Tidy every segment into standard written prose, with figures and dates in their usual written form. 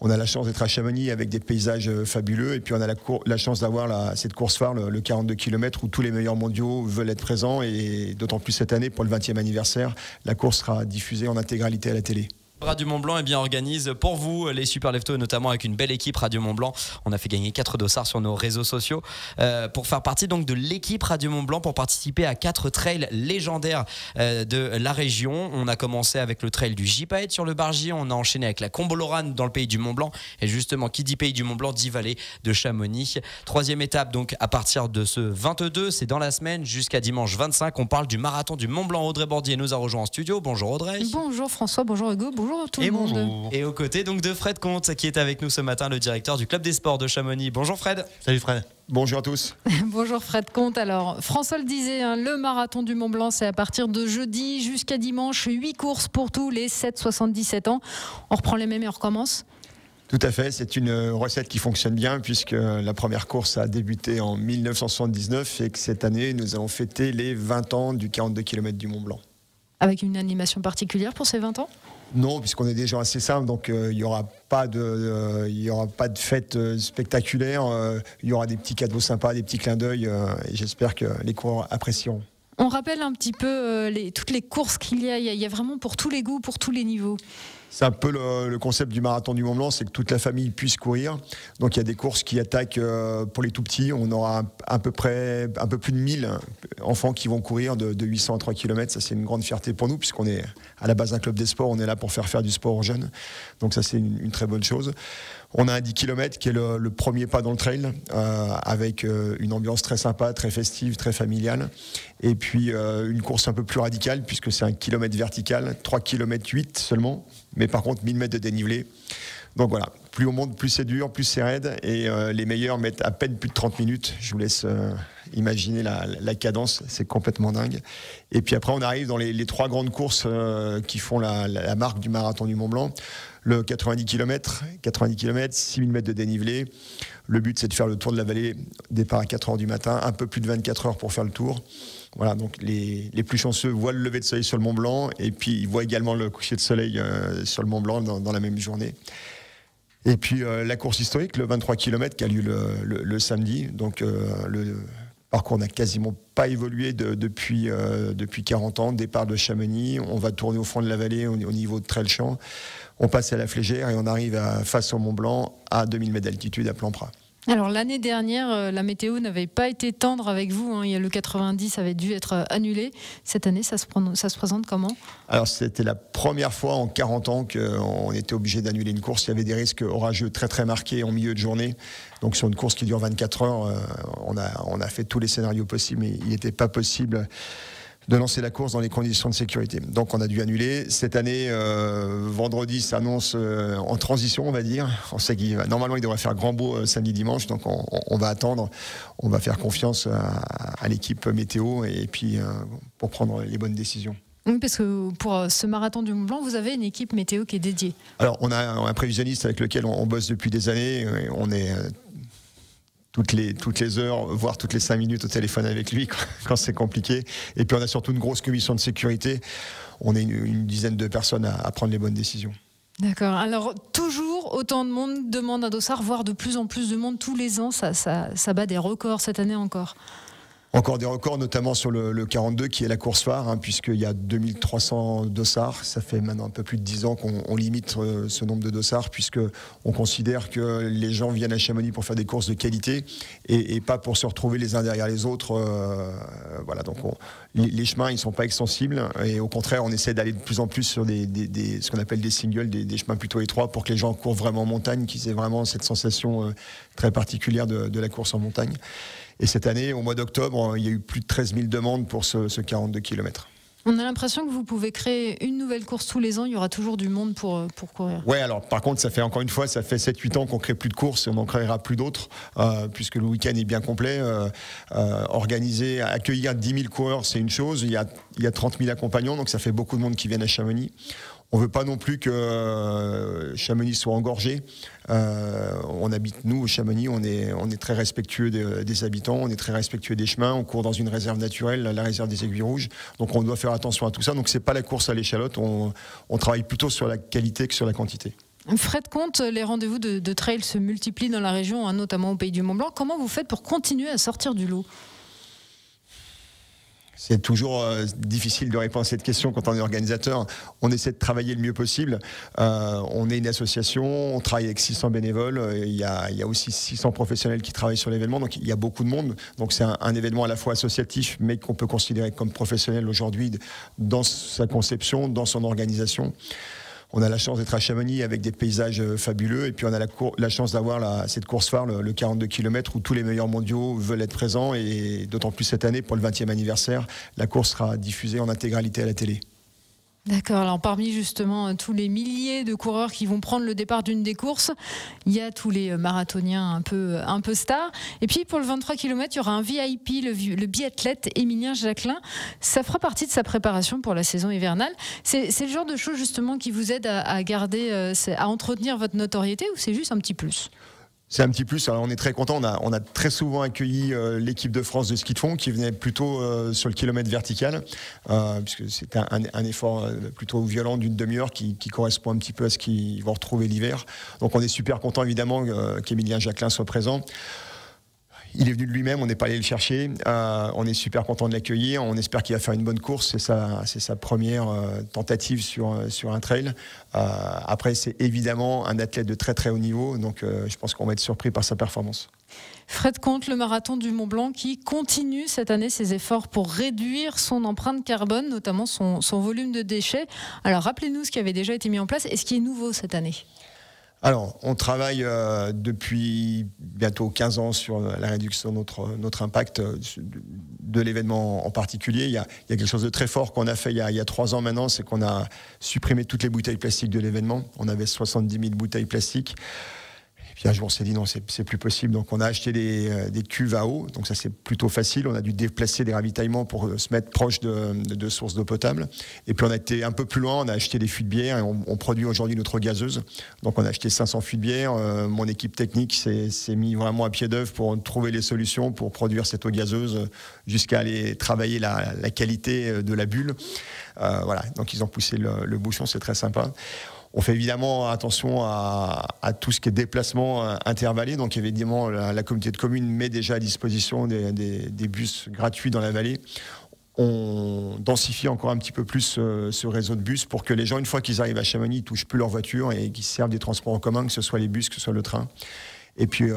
On a la chance d'être à Chamonix avec des paysages fabuleux, et puis on a la chance d'avoir cette course phare, le 42 km, où tous les meilleurs mondiaux veulent être présents, et d'autant plus cette année, pour le 20e anniversaire, la course sera diffusée en intégralité à la télé. Radio Mont-Blanc organise pour vous les Super Leftos, notamment avec une belle équipe Radio Mont-Blanc. On a fait gagner 4 dossards sur nos réseaux sociaux pour faire partie donc de l'équipe Radio Mont-Blanc, pour participer à 4 trails légendaires de la région. On a commencé avec le trail du Gypaète sur le Bargier, on a enchaîné avec la Combolorane dans le pays du Mont-Blanc, et justement qui dit pays du Mont-Blanc dit vallée de Chamonix. 3e étape donc à partir de ce 22, c'est dans la semaine jusqu'à dimanche 25. On parle du marathon du Mont-Blanc. Audrey Bordier nous a rejoint en studio. Bonjour Audrey. Bonjour François, bonjour Hugo, bonjour tout le monde. Bonjour. Et aux côtés donc de Fred Comte qui est avec nous ce matin, le directeur du club des sports de Chamonix. Bonjour Fred. Salut Fred. Bonjour à tous. Bonjour Fred Comte. Alors François le disait, le marathon du Mont-Blanc, c'est à partir de jeudi jusqu'à dimanche, 8 courses pour tous les 7-77 ans. On reprend les mêmes et on recommence. Tout à fait, c'est une recette qui fonctionne bien, puisque la première course a débuté en 1979 et que cette année nous allons fêter les 20 ans du 42 km du Mont-Blanc. Avec une animation particulière pour ces 20 ans ? Non, puisqu'on est des gens assez simples, donc il n'y aura pas de fête spectaculaire. Il y aura des petits cadeaux sympas, des petits clins d'œil, et j'espère que les coureurs apprécieront. On rappelle un petit peu toutes les courses qu'il y a. Il y a vraiment pour tous les goûts, pour tous les niveaux. C'est un peu le concept du marathon du Mont-Blanc, c'est que toute la famille puisse courir. Donc il y a des courses qui attaquent pour les tout petits. On aura un peu plus de 1000 enfants qui vont courir de 800 à 3 km. Ça, c'est une grande fierté pour nous, puisqu'on est à la base un club des sports. On est là pour faire du sport aux jeunes. Donc ça, c'est une très bonne chose. On a un 10 km qui est le premier pas dans le trail, avec une ambiance très sympa, très festive, très familiale. Et puis une course un peu plus radicale, puisque c'est un kilomètre vertical, 3 km 8 seulement, mais par contre 1000 mètres de dénivelé. Donc voilà, plus on monte, plus c'est dur, plus c'est raide, et les meilleurs mettent à peine plus de 30 minutes. Je vous laisse imaginer la cadence, c'est complètement dingue. Et puis après, on arrive dans les 3 grandes courses qui font la marque du marathon du Mont-Blanc. Le 90 km, 6000 mètres de dénivelé. Le but, c'est de faire le tour de la vallée, départ à 4h du matin, un peu plus de 24 heures pour faire le tour. Voilà, donc les plus chanceux voient le lever de soleil sur le Mont-Blanc, et puis ils voient également le coucher de soleil sur le Mont-Blanc dans la même journée. Et puis la course historique, le 23 km qui a lieu le samedi. Donc le parcours n'a quasiment pas évolué depuis 40 ans. Départ de Chamonix, on va tourner au fond de la vallée au niveau de Trelchamp. On passe à la Flégère et on arrive face au Mont-Blanc à 2000 mètres d'altitude à Plan-Prat. Alors l'année dernière, la météo n'avait pas été tendre avec vous. Le 90 avait dû être annulé. Cette année, ça se présente comment ? Alors c'était la première fois en 40 ans qu'on était obligé d'annuler une course. Il y avait des risques orageux très très marqués en milieu de journée. Donc sur une course qui dure 24 heures, on a fait tous les scénarios possibles, mais il n'était pas possible de lancer la course dans les conditions de sécurité. Donc on a dû annuler. Cette année, vendredi s'annonce en transition, on va dire. On sait normalement il devrait faire grand beau samedi, dimanche, donc on va attendre. On va faire confiance à l'équipe météo, et puis pour prendre les bonnes décisions. Oui, parce que pour ce marathon du Mont-Blanc, vous avez une équipe météo qui est dédiée. Alors on a un prévisionniste avec lequel on bosse depuis des années. On est toutes les heures, voire toutes les 5 minutes au téléphone avec lui quand c'est compliqué. Et puis on a surtout une grosse commission de sécurité. On est une dizaine de personnes à prendre les bonnes décisions. D'accord. Alors toujours autant de monde demande un dossard, voire de plus en plus de monde tous les ans. Ça bat des records cette année encore. Encore des records, notamment sur le 42 qui est la course phare, puisqu'il y a 2300 dossards. Ça fait maintenant un peu plus de 10 ans qu'on limite ce nombre de dossards, puisqu'on considère que les gens viennent à Chamonix pour faire des courses de qualité et pas pour se retrouver les uns derrière les autres. Voilà, donc les chemins, ils ne sont pas extensibles, et au contraire, on essaie d'aller de plus en plus sur ce qu'on appelle des singles, des chemins plutôt étroits, pour que les gens courent vraiment en montagne, qu'ils aient vraiment cette sensation très particulière de la course en montagne. Et cette année, au mois d'octobre, il y a eu plus de 13 000 demandes pour ce 42 km. On a l'impression que vous pouvez créer une nouvelle course tous les ans, il y aura toujours du monde pour courir. Ouais, alors par contre, ça fait 7-8 ans qu'on crée plus de courses, et on n'en créera plus d'autres, puisque le week-end est bien complet. Accueillir 10 000 coureurs, c'est une chose, il y a 30 000 accompagnants, donc ça fait beaucoup de monde qui viennent à Chamonix. On ne veut pas non plus que Chamonix soit engorgé. On habite, nous, au Chamonix, on est très respectueux des habitants, on est très respectueux des chemins, on court dans une réserve naturelle, la réserve des Aiguilles Rouges, donc on doit faire attention à tout ça. Donc c'est pas la course à l'échalote, on travaille plutôt sur la qualité que sur la quantité. Frais de compte, les rendez-vous de trail se multiplient dans la région, hein, notamment au Pays du Mont-Blanc. Comment vous faites pour continuer à sortir du lot ? C'est toujours difficile de répondre à cette question quand on est organisateur. On essaie de travailler le mieux possible. On est une association, on travaille avec 600 bénévoles. Il y a aussi 600 professionnels qui travaillent sur l'événement. Donc il y a beaucoup de monde. Donc c'est un événement à la fois associatif, mais qu'on peut considérer comme professionnel aujourd'hui dans sa conception, dans son organisation. On a la chance d'être à Chamonix avec des paysages fabuleux, et puis on a la chance d'avoir cette course phare, le 42 km, où tous les meilleurs mondiaux veulent être présents, et d'autant plus cette année, pour le 20e anniversaire, la course sera diffusée en intégralité à la télé. D'accord, alors parmi justement tous les milliers de coureurs qui vont prendre le départ d'une des courses, il y a tous les marathoniens un peu stars. Et puis pour le 23 km, il y aura un VIP, le biathlète Émilien Jacquelin. Ça fera partie de sa préparation pour la saison hivernale. C'est le genre de choses justement qui vous aide à garder, à entretenir votre notoriété, ou c'est juste un petit plus ? C'est un petit plus. Alors on est très content. On a très souvent accueilli l'équipe de France de ski de fond qui venait plutôt sur le kilomètre vertical, puisque c'est un effort plutôt violent d'une demi-heure qui correspond un petit peu à ce qu'ils vont retrouver l'hiver. Donc on est super content évidemment qu'Émilien Jacquelin soit présent. Il est venu de lui-même, on n'est pas allé le chercher. On est super content de l'accueillir. On espère qu'il va faire une bonne course. C'est sa première tentative sur un trail. Après, c'est évidemment un athlète de très très haut niveau. Donc, je pense qu'on va être surpris par sa performance. Frais de compte, le marathon du Mont-Blanc qui continue cette année ses efforts pour réduire son empreinte carbone, notamment son volume de déchets. Alors, rappelez-nous ce qui avait déjà été mis en place et ce qui est nouveau cette année. Alors, on travaille depuis bientôt 15 ans sur la réduction de notre impact de l'événement en particulier. Il y a quelque chose de très fort qu'on a fait il y a 3 ans maintenant, c'est qu'on a supprimé toutes les bouteilles plastiques de l'événement. On avait 70 000 bouteilles plastiques. Puis un jour, on s'est dit non, c'est plus possible. Donc, on a acheté des cuves à eau. Donc, ça, c'est plutôt facile. On a dû déplacer des ravitaillements pour se mettre proche de sources d'eau potable. Et puis, on a été un peu plus loin. On a acheté des fûts de bière et on produit aujourd'hui notre eau gazeuse. Donc, on a acheté 500 fûts de bière. Mon équipe technique s'est mis vraiment à pied d'œuvre pour trouver les solutions pour produire cette eau gazeuse jusqu'à aller travailler la qualité de la bulle. Voilà. Donc, ils ont poussé le bouchon. C'est très sympa. On fait évidemment attention à tout ce qui est déplacement intervallé. Donc évidemment, la communauté de communes met déjà à disposition des bus gratuits dans la vallée. On densifie encore un petit peu plus ce réseau de bus pour que les gens, une fois qu'ils arrivent à Chamonix, ne touchent plus leur voiture et qu'ils servent des transports en commun, que ce soit les bus, que ce soit le train. Et puis,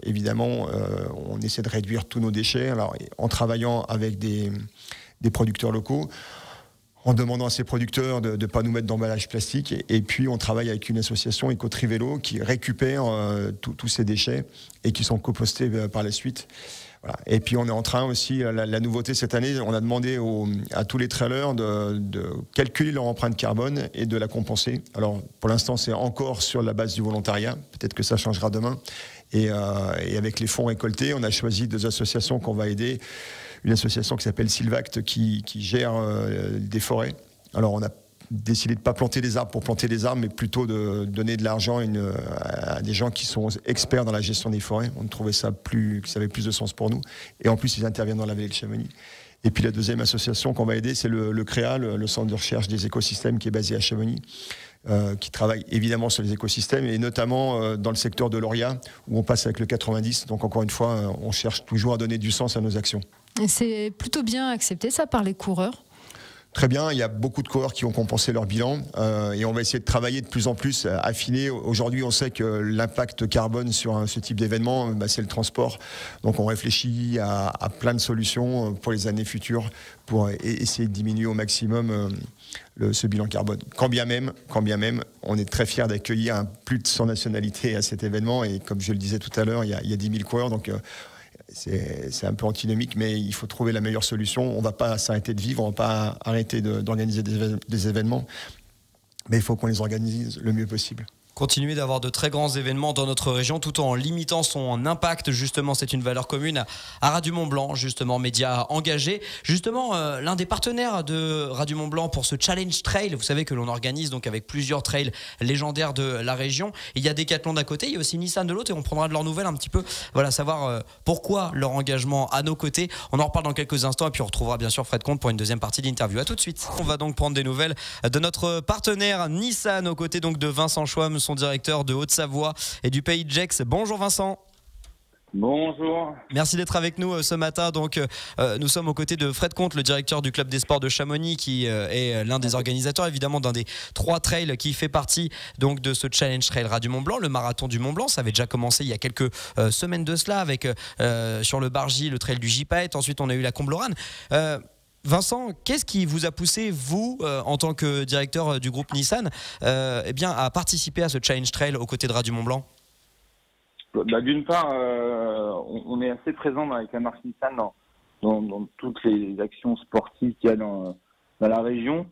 évidemment, on essaie de réduire tous nos déchets. Alors, en travaillant avec des producteurs locaux, en demandant à ces producteurs de ne pas nous mettre d'emballage plastique. Et puis, on travaille avec une association Éco-Trivélo qui récupère tous ces déchets et qui sont compostés par la suite. Voilà. Et puis, on est en train aussi, la nouveauté cette année, on a demandé à tous les trailers de calculer leur empreinte carbone et de la compenser. Alors, pour l'instant, c'est encore sur la base du volontariat. Peut-être que ça changera demain. Et avec les fonds récoltés, on a choisi 2 associations qu'on va aider. Une association qui s'appelle Silvact qui gère des forêts. Alors on a décidé de ne pas planter des arbres pour planter des arbres, mais plutôt de donner de l'argent à des gens qui sont experts dans la gestion des forêts. On trouvait ça que ça avait plus de sens pour nous. Et en plus, ils interviennent dans la vallée de Chamonix. Et puis la deuxième association qu'on va aider, c'est le CREA, le Centre de recherche des écosystèmes, qui est basé à Chamonix, qui travaille évidemment sur les écosystèmes, et notamment dans le secteur de l'Oria, où on passe avec le 90. Donc encore une fois, on cherche toujours à donner du sens à nos actions. Et c'est plutôt bien accepté ça par les coureurs? Très bien, il y a beaucoup de coureurs qui ont compensé leur bilan et on va essayer de travailler de plus en plus, affiner. Aujourd'hui, on sait que l'impact carbone sur ce type d'événement, c'est le transport. Donc on réfléchit à plein de solutions pour les années futures pour essayer de diminuer au maximum ce bilan carbone. Quand bien même, on est très fiers d'accueillir plus de 100 nationalités à cet événement et comme je le disais tout à l'heure, il y a 10 000 coureurs. Donc c'est un peu antinomique, mais il faut trouver la meilleure solution. On ne va pas s'arrêter de vivre, on ne va pas arrêter d'organiser des événements, mais il faut qu'on les organise le mieux possible. Continuer d'avoir de très grands événements dans notre région tout en limitant son impact, justement, c'est une valeur commune à Radio Mont-Blanc, justement, média engagé. Justement, l'un des partenaires de Radio Mont-Blanc pour ce Challenge Trail, vous savez que l'on organise donc avec plusieurs trails légendaires de la région. Il y a Decathlon d'un côté, il y a aussi Nissan de l'autre et on prendra de leurs nouvelles un petit peu, voilà, savoir pourquoi leur engagement à nos côtés. On en reparle dans quelques instants et puis on retrouvera bien sûr Frais de compte pour une deuxième partie d'interview. À tout de suite. On va donc prendre des nouvelles de notre partenaire Nissan aux côtés donc de Vincent Schwam, son directeur de Haute-Savoie et du Pays de Gex. Bonjour Vincent. Bonjour. Merci d'être avec nous ce matin. Donc, nous sommes aux côtés de Fred Comte, le directeur du club des sports de Chamonix, qui est l'un des organisateurs, évidemment, d'un des 3 trails qui fait partie donc de ce Challenge Trail Radio Mont Blanc, le marathon du Mont Blanc. Ça avait déjà commencé il y a quelques semaines de cela avec sur le Bargy, le trail du Gipaet. Ensuite, on a eu la Combloran. Vincent, qu'est-ce qui vous a poussé, vous, en tant que directeur du groupe Nissan, à participer à ce Challenge Trail aux côtés de Radio Mont Blanc? D'une part, on est assez présent avec la marque Nissan dans toutes les actions sportives qu'il y a dans la région,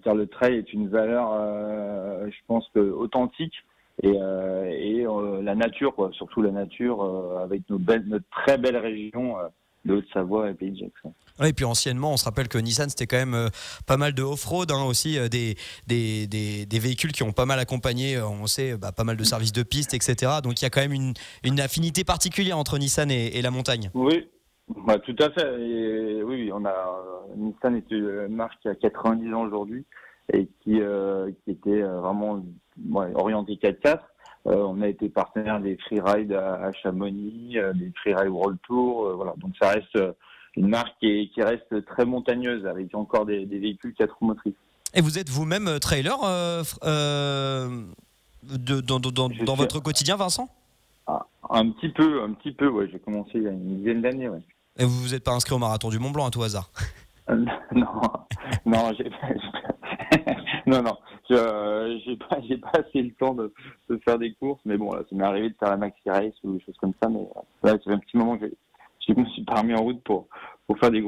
car le trail est une valeur, je pense, authentique et la nature, quoi, surtout la nature, avec notre très belle région de Haute-Savoie et Pays de Gex. Oui, et puis anciennement, on se rappelle que Nissan, c'était quand même pas mal de off-road, aussi des véhicules qui ont pas mal accompagné, on sait, pas mal de services de piste, etc. Donc il y a quand même une affinité particulière entre Nissan et la montagne. Oui, tout à fait. Et, oui, Nissan est une marque qui a 90 ans aujourd'hui et qui était vraiment orientée 4x4. On a été partenaire des freerides à Chamonix, des freerides World Tour, voilà. Donc ça reste une marque qui reste très montagneuse, avec encore des véhicules 4 roues motrices. Et vous êtes vous-même trailer dans votre quotidien, Vincent? Un petit peu, ouais. J'ai commencé il y a une dizaine d'années, ouais. Et vous vous êtes pas inscrit au marathon du Mont Blanc à tout hasard? Non, j'ai pas assez le temps de faire des courses, mais bon, là, ça m'est arrivé de faire la maxi race ou des choses comme ça, mais là, c'est un petit moment que je me suis pas remis en route pour faire des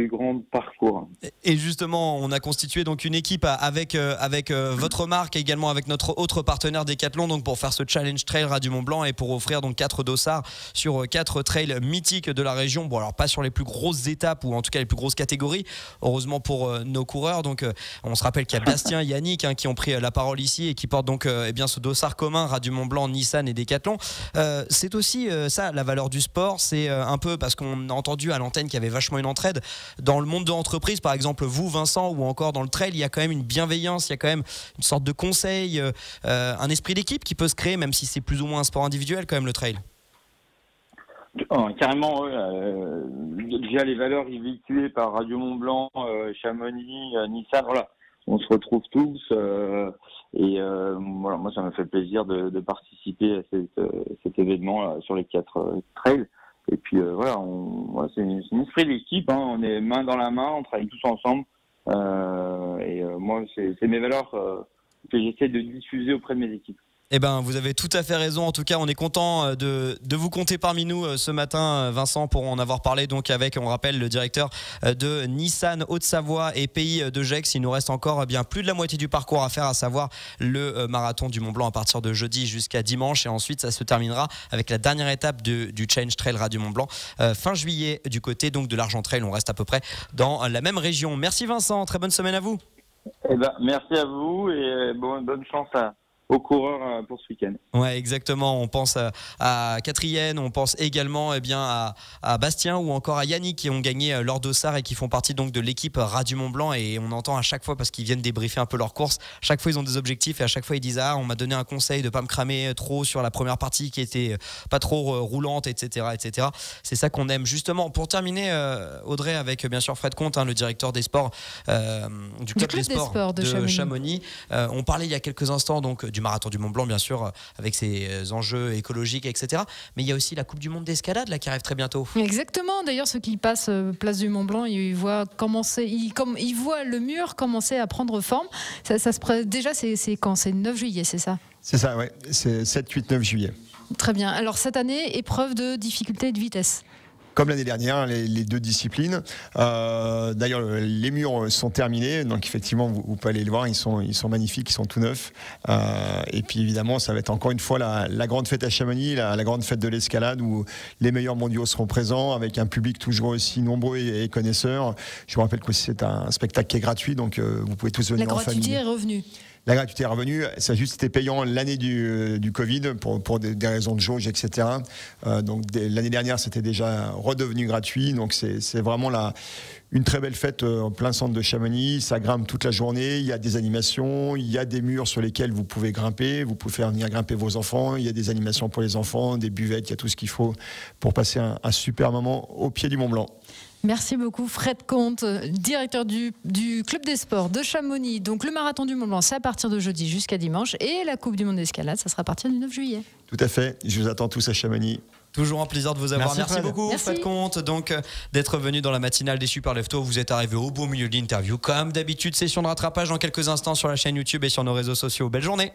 grands parcours. Et justement, on a constitué donc une équipe avec votre marque et également avec notre autre partenaire Decathlon, donc pour faire ce Challenge Trail Radio Mont Blanc et pour offrir donc 4 dossards sur 4 trails mythiques de la région. Bon, alors pas sur les plus grosses étapes ou en tout cas les plus grosses catégories, heureusement pour nos coureurs. Donc on se rappelle qu'il y a Bastien et Yannick qui ont pris la parole ici et qui portent donc ce dossard commun Radio Mont Blanc, Nissan et Decathlon. C'est aussi ça la valeur du sport, c'est un peu parce qu'on a entendu à l'antenne qu'il y avait vachement une entraide dans le monde de l'entreprise, par exemple vous Vincent, ou encore dans le trail, il y a quand même une bienveillance, il y a quand même une sorte de conseil, un esprit d'équipe qui peut se créer, même si c'est plus ou moins un sport individuel quand même, le trail. Carrément, déjà les valeurs véhiculées par Radio Mont Blanc, Chamonix, Nissan, voilà, on se retrouve tous voilà, moi ça m'a fait plaisir de participer à cet événement là, sur les 4 trails. Et puis voilà, c'est un esprit d'équipe, on est main dans la main, on travaille tous ensemble. Moi, c'est mes valeurs que j'essaie de diffuser auprès de mes équipes. Eh ben, vous avez tout à fait raison. En tout cas, on est content de vous compter parmi nous ce matin, Vincent, pour en avoir parlé donc avec, on rappelle, le directeur de Nissan Haute-Savoie et Pays de Gex. Il nous reste encore plus de la moitié du parcours à faire, à savoir le marathon du Mont Blanc à partir de jeudi jusqu'à dimanche. Et ensuite, ça se terminera avec la dernière étape du Challenge Trail Radio Mont Blanc fin juillet du côté donc de l'Argent Trail. On reste à peu près dans la même région. Merci Vincent, très bonne semaine à vous. Merci à vous et bonne chance aux coureurs pour ce week-end. Ouais, exactement. On pense à Catherine, on pense également à Bastien ou encore à Yannick qui ont gagné leur dossard et qui font partie donc de l'équipe Radio Mont Blanc. Et on entend à chaque fois, parce qu'ils viennent débriefer un peu leur course, chaque fois ils ont des objectifs et à chaque fois ils disent on m'a donné un conseil de pas me cramer trop sur la première partie qui était pas trop roulante, etc., etc. C'est ça qu'on aime. Justement, pour terminer, Audrey, avec bien sûr Fred Comte, le directeur des sports du club des sports de Chamonix. On parlait il y a quelques instants donc du marathon du Mont Blanc, bien sûr, avec ses enjeux écologiques, etc. Mais il y a aussi la Coupe du Monde d'escalade là qui arrive très bientôt. Exactement. D'ailleurs, ceux qui passent place du Mont Blanc, ils voient le mur commencer à prendre forme. Déjà, c'est quand? C'est le 9 juillet, c'est ça? C'est ça, ouais. C'est 7, 8, 9 juillet. Très bien. Alors cette année, épreuve de difficulté et de vitesse. Comme l'année dernière, les 2 disciplines. D'ailleurs, les murs sont terminés, donc effectivement, vous pouvez aller les voir, ils sont magnifiques, ils sont tout neufs. Et puis évidemment, ça va être encore une fois la grande fête à Chamonix, la grande fête de l'escalade, où les meilleurs mondiaux seront présents, avec un public toujours aussi nombreux et connaisseur. Je vous rappelle que c'est un spectacle qui est gratuit, donc vous pouvez tous venir en famille. La gratuité est revenue. La gratuité est revenue, ça a juste été payant l'année du Covid pour des raisons de jauge, etc. Donc l'année dernière, c'était déjà redevenu gratuit. Donc c'est vraiment une très belle fête en plein centre de Chamonix. Ça grimpe toute la journée. Il y a des animations, il y a des murs sur lesquels vous pouvez grimper. Vous pouvez faire venir grimper vos enfants. Il y a des animations pour les enfants, des buvettes, il y a tout ce qu'il faut pour passer un super moment au pied du Mont Blanc. Merci beaucoup Fred Comte, directeur du Club des Sports de Chamonix. Donc le marathon du Mont Blanc, c'est à partir de jeudi jusqu'à dimanche. Et la Coupe du Monde d'escalade, ça sera à partir du 9 juillet. Tout à fait. Je vous attends tous à Chamonix. Toujours un plaisir de vous avoir. Merci beaucoup Fred Comte d'être venu dans la matinale des Super Leftos. Vous êtes arrivé au beau milieu de l'interview. Comme d'habitude, session de rattrapage dans quelques instants sur la chaîne YouTube et sur nos réseaux sociaux. Belle journée.